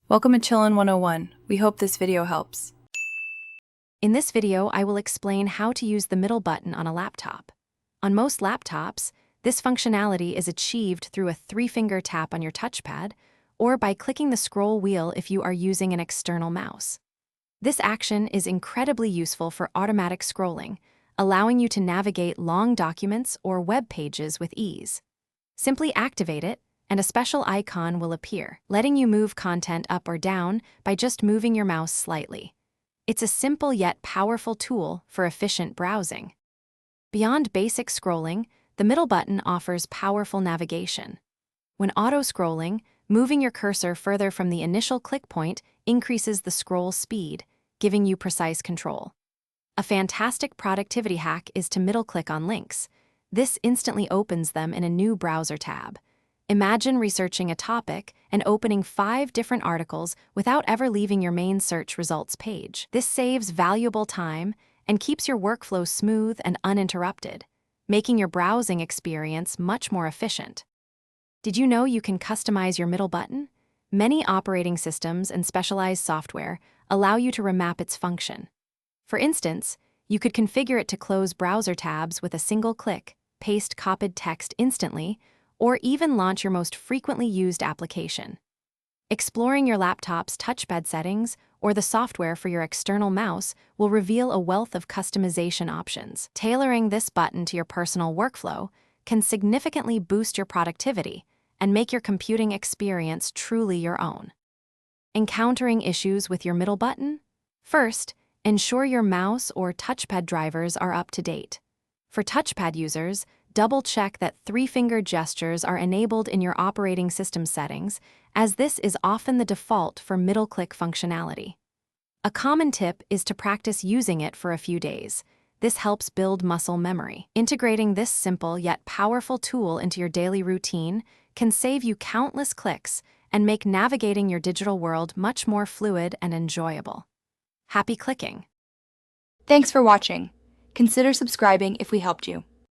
Welcome to Chillin' 101. We hope this video helps. In this video, I will explain how to use the middle button on a laptop. On most laptops, this functionality is achieved through a 3-finger tap on your touchpad or by clicking the scroll wheel if you are using an external mouse. This action is incredibly useful for automatic scrolling, allowing you to navigate long documents or web pages with ease. Simply activate it, and a special icon will appear, letting you move content up or down by just moving your mouse slightly. It's a simple yet powerful tool for efficient browsing. Beyond basic scrolling, the middle button offers powerful navigation. When auto-scrolling, moving your cursor further from the initial click point increases the scroll speed, giving you precise control. A fantastic productivity hack is to middle-click on links. This instantly opens them in a new browser tab. Imagine researching a topic and opening 5 different articles without ever leaving your main search results page. This saves valuable time and keeps your workflow smooth and uninterrupted, making your browsing experience much more efficient. Did you know you can customize your middle button? Many operating systems and specialized software allow you to remap its function. For instance, you could configure it to close browser tabs with a single click, paste copied text instantly, or even launch your most frequently used application. Exploring your laptop's touchpad settings or the software for your external mouse will reveal a wealth of customization options. Tailoring this button to your personal workflow can significantly boost your productivity and make your computing experience truly your own. Encountering issues with your middle button? First, ensure your mouse or touchpad drivers are up to date. For touchpad users, double-check that 3-finger gestures are enabled in your operating system settings, as this is often the default for middle-click functionality. A common tip is to practice using it for a few days. This helps build muscle memory. Integrating this simple yet powerful tool into your daily routine can save you countless clicks and make navigating your digital world much more fluid and enjoyable. Happy clicking! Thanks for watching. Consider subscribing if we helped you.